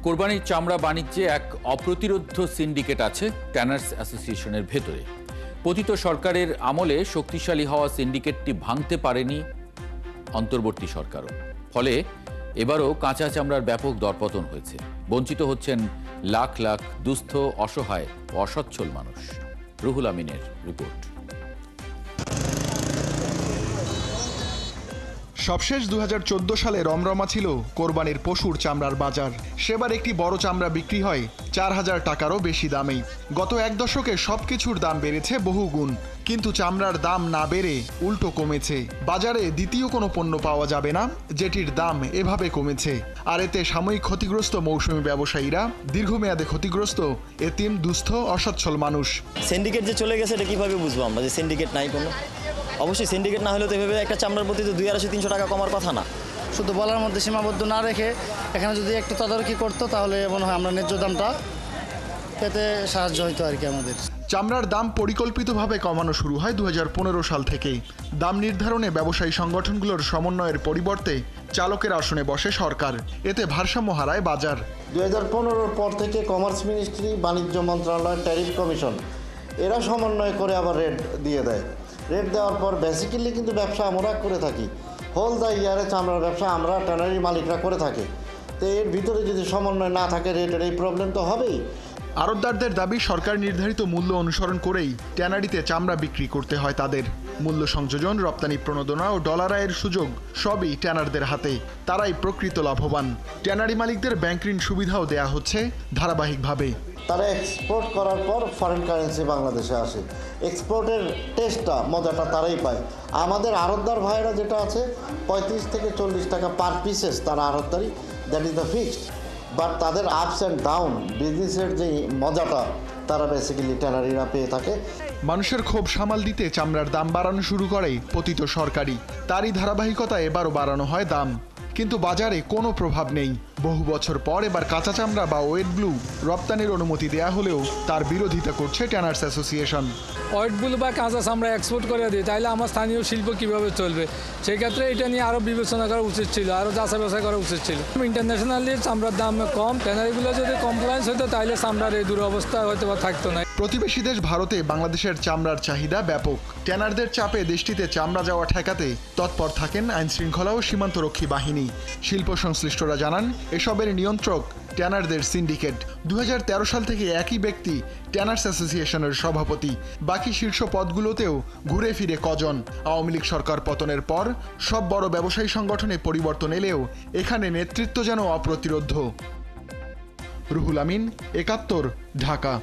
কোরবানির চামড়া বাণিজ্যে এক অপ্রতিরোধ্য সিন্ডিকেট আছে ট্যানার্স অ্যাসোসিয়েশনের ভেতরে। পতিত সরকারের আমলে শক্তিশালী হওয়া সিন্ডিকেটটি ভাঙতে পারেনি অন্তর্বর্তী সরকারও। ফলে এবারও কাঁচা চামড়ার ব্যাপক দরপতন হয়েছে। বঞ্চিত হচ্ছেন লাখ লাখ দুস্থ, অসহায় ও অসচ্ছল মানুষ। রুহুল আমিনের রিপোর্ট। সবশেষ 2014 সালে রমরমা ছিল কোরবানির পশুর চামড়ার বাজার। সেবার একটি বড় চামড়া বিক্রি হয় 4000 টাকারও বেশি দামে। গত এক দশকে সবকিছুর দাম বেড়েছে বহুগুণ, কিন্তু চামড়ার দাম না বেড়ে উল্টো কমেছে। বাজারে দ্বিতীয় কোনো পণ্য পাওয়া যাবে না যেটির দাম এভাবে কমেছে। আর এতে সাময়িক ক্ষতিগ্রস্ত মৌসুমী ব্যবসায়ীরা, দীর্ঘমেয়াদে ক্ষতিগ্রস্ত এতিম, দুস্থ, অসচ্ছল মানুষ। সিন্ডিকেট যে চলে গেছে এটা কিভাবে বুঝবো আমরা যে সিন্ডিকেট নাই কোনো? অবশ্যই সিন্ডিকেট না হলে তো এভাবে একটা চামড়ার প্রতি তো 200-300 টাকা কমার কথা না। শুধু বলার মধ্যে সীমাবদ্ধ না রেখে এখানে যদি একটু তদারকি করতো তাহলে মনে হয় আমরা ন্যায্য দামটা পেতে সাহায্য হইতো আর কি আমাদের। চামড়ার দাম পরিকল্পিতভাবে কমানো শুরু হয় 2015 সাল থেকেই। দাম নির্ধারণে ব্যবসায়ী সংগঠনগুলোর সমন্বয়ের পরিবর্তে চালকের আসনে বসে সরকার। এতে ভারসাম্য হারায় বাজার। 2015 পর থেকে কমার্স মিনিস্ট্রি, বাণিজ্য মন্ত্রণালয়, ট্যারিফ কমিশন এরা সমন্বয় করে আবার রেট দিয়ে দেয়। রেট দেওয়ার পর বেসিক্যালি কিন্তু ব্যবসা আমরা করে থাকি, হোল দ্য ইয়ারে চামড়ার ব্যবসা আমরা ট্যানারি মালিকরা করে থাকি। তো এর ভিতরে যদি সমন্বয় না থাকে রেটের এই প্রবলেম তো হবেই। আড়তদারদের দাবি, সরকার নির্ধারিত মূল্য অনুসরণ করেই ট্যানারিতে চামড়া বিক্রি করতে হয় তাদের। মূল্য সংযোজন, রপ্তানি প্রণোদনা ও ডলার আয়ের সুযোগ সবই ট্যানারদের হাতে। তারাই প্রকৃত লাভবান। ট্যানারি মালিকদের ব্যাংক ঋণ সুবিধাও দেয়া হচ্ছে ধারাবাহিকভাবে। তারা এক্সপোর্ট করার পর ফরেন কারেন্সি বাংলাদেশে আসে। এক্সপোর্টের টেস্টটা, মজাটা তারাই পায়। আমাদের আড়তদার ভাইয়েরা যেটা আছে 35 থেকে 40 টাকা পার পিসেস তারা আড়তদারি, that is the fixed. But তাদের আপস অ্যান্ড ডাউন, বিজনেসের যে মজাটা তারা বেসিক্যালি ট্যানারিরা পেয়ে থাকে। মানুষের ক্ষোভ সামাল দিতে চামড়ার দাম বাড়ানো শুরু করে পতিত সরকারই। তারই ধারাবাহিকতা এবারও বাড়ানো হয় দাম, কিন্তু বাজারে কোনো প্রভাব নেই। বহু বছর পর এবার কাঁচা চামড়া বা ওয়েট ব্লু রপ্তানির অনুমতি দেয়া হলেও তার বিরোধিতা করছে ট্যানার্স অ্যাসোসিয়েশন। ওয়েট ব্লু বা কাঁচা চামড়া এক্সপোর্ট করে দিই, তাহলে আমার স্থানীয় শিল্প কিভাবে চলবে? সেক্ষেত্রে এটা নিয়ে আরও বিবেচনা করা উচিত ছিল, আরও যাচাই বাছাই করা উচিত ছিল। ইন্টারন্যাশনালি চামড়ার দাম কম, ট্যানারিগুলো যদি কমপ্লায়েন্স হতো তাহলে চামড়ার এই দুরবস্থা হয়তো বা থাকতো না। প্রতিবেশী দেশ ভারতে বাংলাদেশের চামড়ার চাহিদা ব্যাপক। ট্যানারদের চাপে দেশটিতে চামড়া যাওয়া ঠেকাতে তৎপর থাকেন আইনশৃঙ্খলা ও সীমান্তরক্ষী বাহিনী। শিল্প সংশ্লিষ্টরা জানান, এসবের নিয়ন্ত্রক ট্যানারদের সিন্ডিকেট। 2013 সাল থেকে একই ব্যক্তি ট্যানার্স অ্যাসোসিয়েশনের সভাপতি। বাকি শীর্ষ পদগুলোতেও ঘুরে ফিরে কজন। আওয়ামী লীগ সরকার পতনের পর সব বড় ব্যবসায়ী সংগঠনে পরিবর্তন এলেও এখানে নেতৃত্ব যেন অপ্রতিরোধ্য। রুহুল আমিন, 71, ঢাকা।